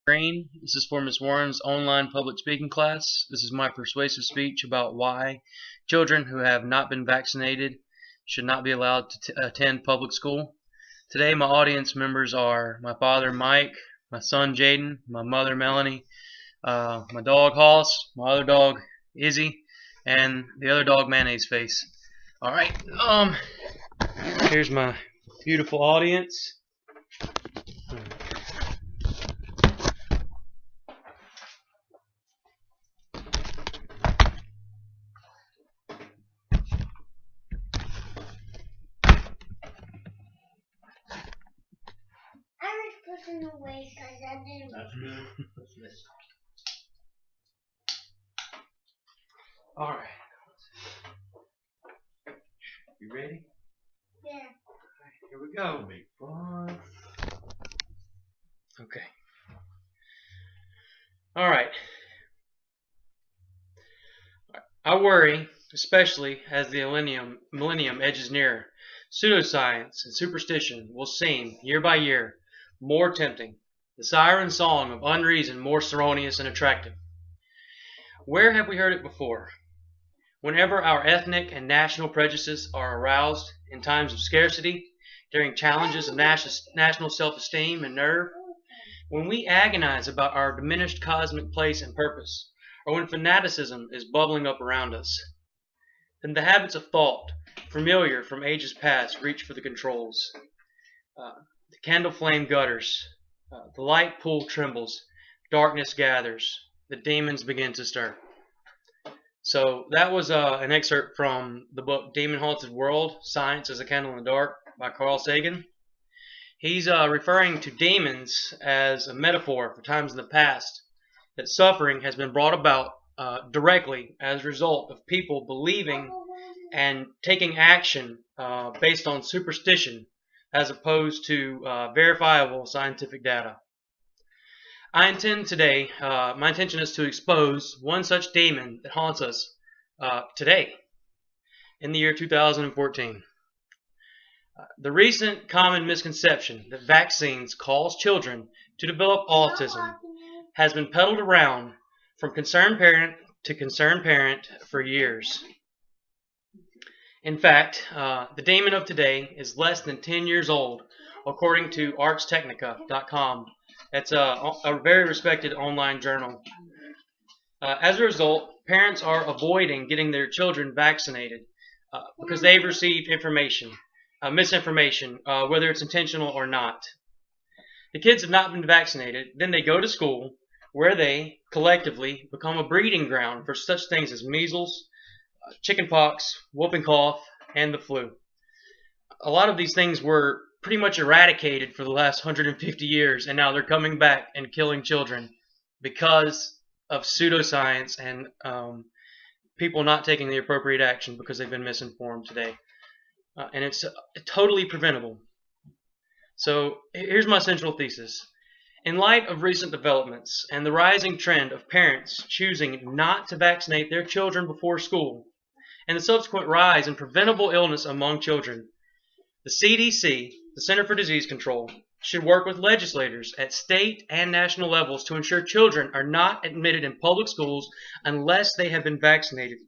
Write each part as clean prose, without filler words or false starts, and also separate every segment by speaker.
Speaker 1: Green. This is for Ms. Warren's online public speaking class. This is my persuasive speech about why children who have not been vaccinated should not be allowed to attend public school. Today my audience members are my father Mike, my son Jaden, my mother Melanie, my dog Hoss, my other dog Izzy, and the other dog Mayonnaise Face. Alright, here's my beautiful audience.
Speaker 2: Away because I didn't. That's good.
Speaker 1: All right. You ready?
Speaker 2: Yeah.
Speaker 1: All right, here we go. Big fun. Okay. All right. I worry, especially as the millennium edges nearer. Pseudoscience and superstition will seem, year by year, more tempting, the siren song of unreason more erroneous and attractive. Where have we heard it before? Whenever our ethnic and national prejudices are aroused in times of scarcity, during challenges of national self-esteem and nerve, when we agonize about our diminished cosmic place and purpose, or when fanaticism is bubbling up around us, then the habits of thought, familiar from ages past, reach for the controls. The candle flame gutters, the light pool trembles, darkness gathers, the demons begin to stir. So that was an excerpt from the book Demon Haunted World, Science as a Candle in the Dark by Carl Sagan. He's referring to demons as a metaphor for times in the past that suffering has been brought about directly as a result of people believing and taking action based on superstition as opposed to verifiable scientific data. My intention is to expose one such demon that haunts us today, in the year 2014. The recent common misconception that vaccines cause children to develop autism has been peddled around from concerned parent to concerned parent for years. In fact, the demon of today is less than 10 years old, according to artstechnica.com. That's a very respected online journal. As a result, parents are avoiding getting their children vaccinated because they've received misinformation, whether it's intentional or not. The kids have not been vaccinated, then they go to school where they collectively become a breeding ground for such things as measles, chickenpox, whooping cough, and the flu. A lot of these things were pretty much eradicated for the last 150 years, and now they're coming back and killing children because of pseudoscience and people not taking the appropriate action because they've been misinformed today. And it's totally preventable. So here's my central thesis. In light of recent developments and the rising trend of parents choosing not to vaccinate their children before school, and the subsequent rise in preventable illness among children, the CDC, the Center for Disease Control, should work with legislators at state and national levels to ensure children are not admitted in public schools unless they have been vaccinated,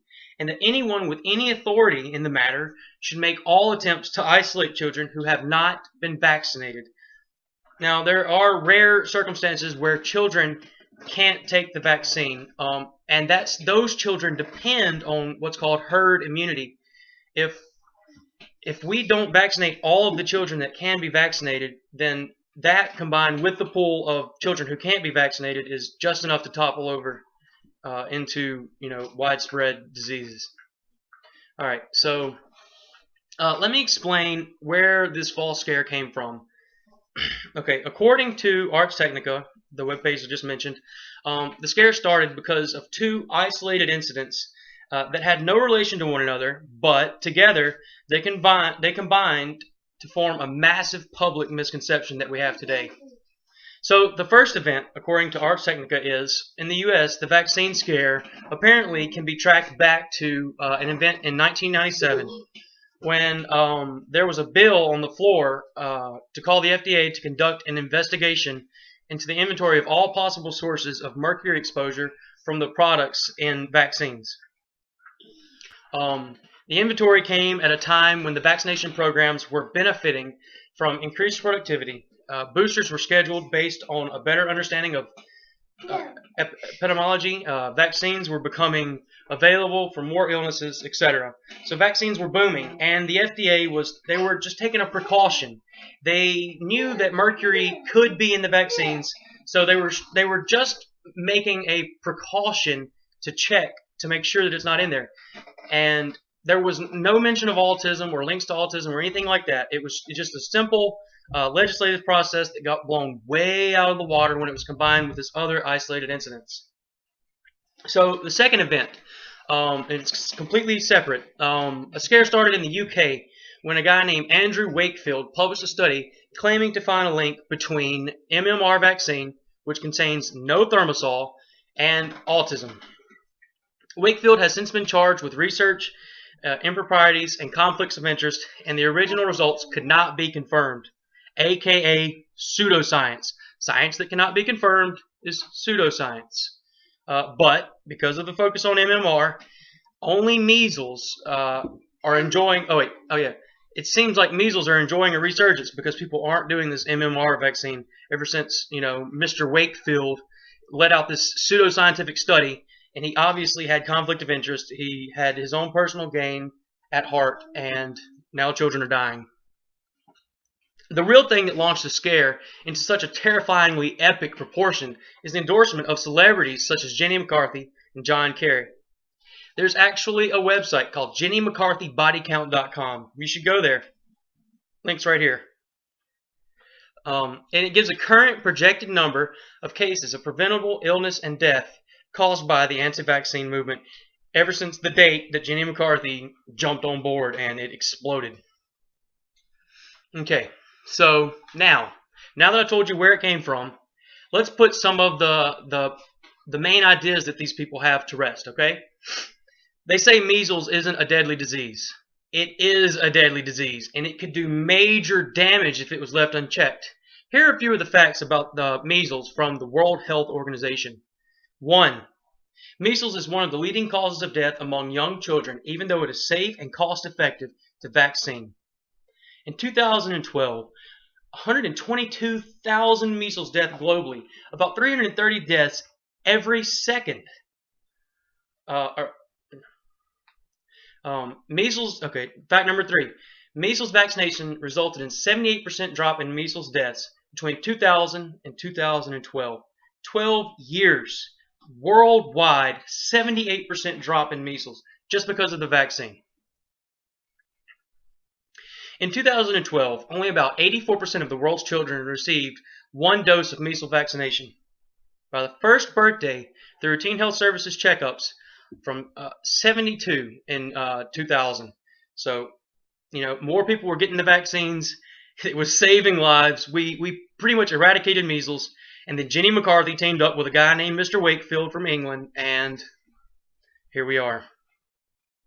Speaker 1: and that anyone with any authority in the matter should make all attempts to isolate children who have not been vaccinated. Now, there are rare circumstances where children can't take the vaccine, and those children depend on what's called herd immunity. If we don't vaccinate all of the children that can be vaccinated, then that combined with the pool of children who can't be vaccinated is just enough to topple over into widespread diseases. All right, so let me explain where this false scare came from. Okay, according to Ars Technica, the webpage I just mentioned, the scare started because of two isolated incidents that had no relation to one another, but together they combined to form a massive public misconception that we have today. So the first event, according to Ars Technica, is in the U.S. the vaccine scare apparently can be tracked back to an event in 1997 when there was a bill on the floor to call the FDA to conduct an investigation into the inventory of all possible sources of mercury exposure from the products in vaccines. The inventory came at a time when the vaccination programs were benefiting from increased productivity. Boosters were scheduled based on a better understanding of epidemiology. Vaccines were becoming available for more illnesses, etc. So vaccines were booming, and the FDA they were just taking a precaution. They knew that mercury could be in the vaccines, so they were just making a precaution to check to make sure that it's not in there. And there was no mention of autism or links to autism or anything like that. It was just a simple legislative process that got blown way out of the water when it was combined with this other isolated incidents. So the second event, it's completely separate. A scare started in the UK when a guy named Andrew Wakefield published a study claiming to find a link between MMR vaccine, which contains no thimerosal, and autism. Wakefield has since been charged with research, improprieties, and conflicts of interest, and the original results could not be confirmed, aka pseudoscience. Science that cannot be confirmed is pseudoscience. But because of the focus on MMR, only measles are enjoying. It seems like measles are enjoying a resurgence because people aren't doing this MMR vaccine ever since Mr. Wakefield let out this pseudoscientific study. And he obviously had conflict of interest. He had his own personal gain at heart, and now children are dying. The real thing that launched the scare into such a terrifyingly epic proportion is the endorsement of celebrities such as Jenny McCarthy and John Kerry. There's actually a website called JennyMcCarthyBodyCount.com. You should go there. Link's right here. And it gives a current projected number of cases of preventable illness and death caused by the anti-vaccine movement ever since the date that Jenny McCarthy jumped on board and it exploded. Okay, so now that I told you where it came from, let's put some of the main ideas that these people have to rest, okay? They say measles isn't a deadly disease. It is a deadly disease, and it could do major damage if it was left unchecked. Here are a few of the facts about the measles from the World Health Organization. 1. Measles is one of the leading causes of death among young children, even though it is safe and cost-effective to vaccine. In 2012, 122,000 measles deaths globally, about 330 deaths every second. Measles. Okay, fact number 3. Measles vaccination resulted in 78% drop in measles deaths between 2000 and 2012. 12 years. Worldwide, 78% drop in measles just because of the vaccine. In 2012, only about 84% of the world's children received one dose of measles vaccination. By the first birthday, the routine health services checkups from 72 in 2000. So, more people were getting the vaccines. It was saving lives. We pretty much eradicated measles. And then Jenny McCarthy teamed up with a guy named Mr. Wakefield from England, and here we are.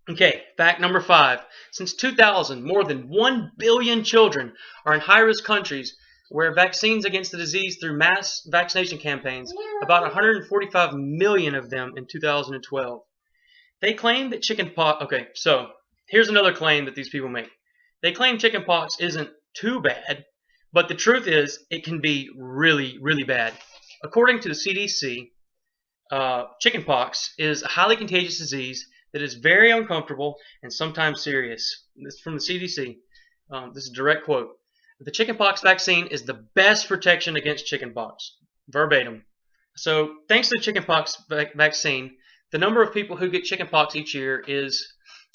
Speaker 1: Okay, fact number 5. Since 2000, more than 1 billion children are in high-risk countries where vaccines against the disease through mass vaccination campaigns, about 145 million of them in 2012. They claim that chickenpox... Okay, so here's another claim that these people make. They claim chickenpox isn't too bad, but the truth is, it can be really, really bad. According to the CDC, chickenpox is a highly contagious disease that is very uncomfortable and sometimes serious. This is from the CDC. This is a direct quote. The chickenpox vaccine is the best protection against chickenpox. Verbatim. So, thanks to the chickenpox vaccine, the number of people who get chickenpox each year is,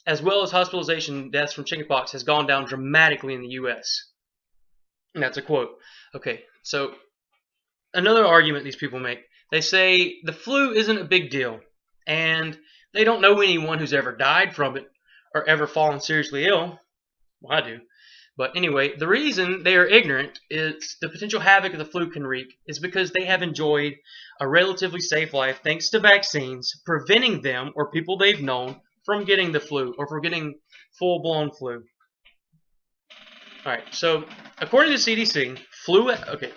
Speaker 1: as well as hospitalization deaths from chickenpox, has gone down dramatically in the U.S. And that's a quote. Okay, so another argument these people make. They say the flu isn't a big deal, and they don't know anyone who's ever died from it or ever fallen seriously ill. Well, I do. But anyway, the reason they are ignorant is the potential havoc the flu can wreak is because they have enjoyed a relatively safe life thanks to vaccines, preventing them or people they've known from getting the flu or from getting full-blown flu. Alright, so according to CDC,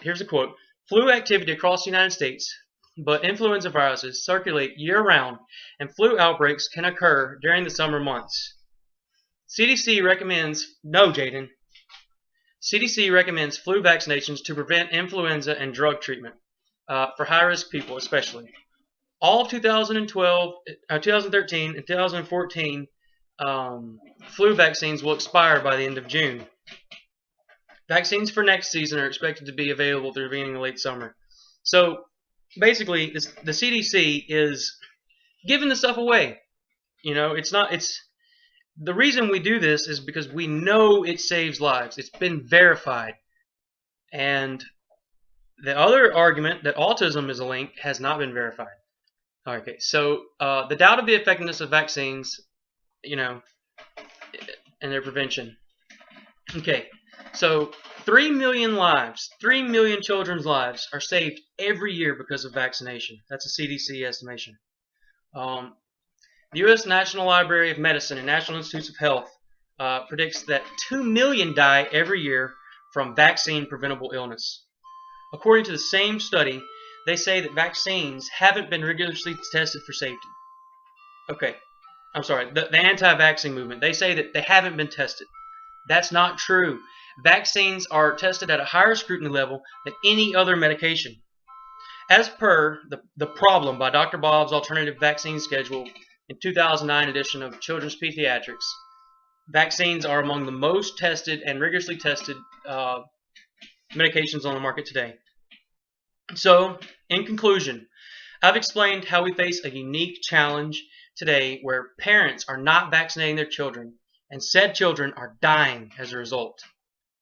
Speaker 1: here's a quote. flu activity across the United States, but influenza viruses circulate year-round, and flu outbreaks can occur during the summer months. CDC recommends CDC recommends flu vaccinations to prevent influenza and drug treatment for high-risk people, especially. All of 2012, 2013, and 2014 flu vaccines will expire by the end of June. Vaccines for next season are expected to be available through the beginning of late summer. So basically, the CDC is giving the stuff away. You know, it's the reason we do this is because we know it saves lives. It's been verified. And the other argument that autism is a link has not been verified. Okay, so the doubt of the effectiveness of vaccines, you know, and their prevention. Okay, so 3 million lives, 3 million children's lives are saved every year because of vaccination. That's a CDC estimation. The U.S. National Library of Medicine and National Institutes of Health predicts that 2 million die every year from vaccine-preventable illness. According to the same study, they say that vaccines haven't been rigorously tested for safety. Okay, I'm sorry, the anti-vaccine movement, they say that they haven't been tested. That's not true. Vaccines are tested at a higher scrutiny level than any other medication. As per The Problem by Dr. Bob's Alternative Vaccine Schedule in 2009 edition of Children's Pediatrics, vaccines are among the most tested and rigorously tested medications on the market today. So, in conclusion, I've explained how we face a unique challenge today where parents are not vaccinating their children, and said children are dying as a result.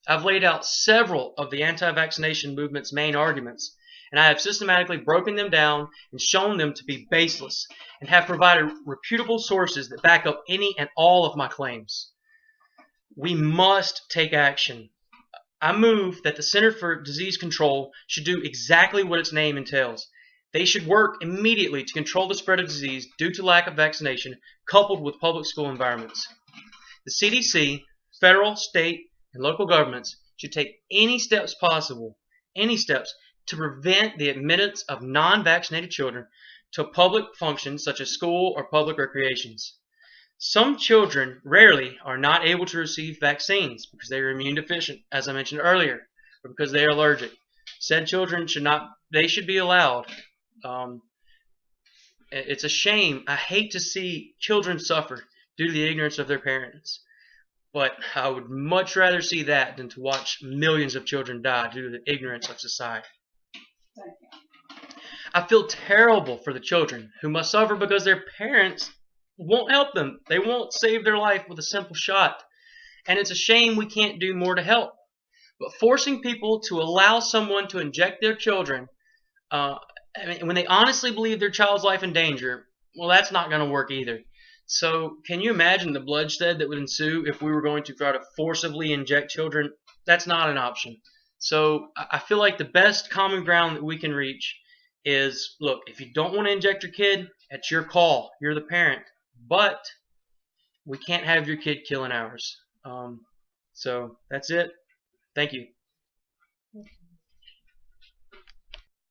Speaker 1: I've laid out several of the anti-vaccination movement's main arguments, and I have systematically broken them down and shown them to be baseless, and have provided reputable sources that back up any and all of my claims. We must take action. I move that the Center for Disease Control should do exactly what its name entails. They should work immediately to control the spread of disease due to lack of vaccination, coupled with public school environments. The CDC, federal, state, and local governments should take any steps possible, to prevent the admittance of non-vaccinated children to public functions such as school or public recreations. Some children rarely are not able to receive vaccines because they are immune deficient, as I mentioned earlier, or because they are allergic. Said children should be allowed. It's a shame. I hate to see children suffer due to the ignorance of their parents. But I would much rather see that than to watch millions of children die due to the ignorance of society. I feel terrible for the children who must suffer because their parents won't help them. They won't save their life with a simple shot. And it's a shame we can't do more to help. But forcing people to allow someone to inject their children, when they honestly believe their child's life in danger, well, that's not going to work either. So can you imagine the bloodshed that would ensue if we were going to try to forcibly inject children? That's not an option. So I feel like the best common ground that we can reach is, look, if you don't want to inject your kid, it's your call. You're the parent. But we can't have your kid killing ours. So that's it. Thank you.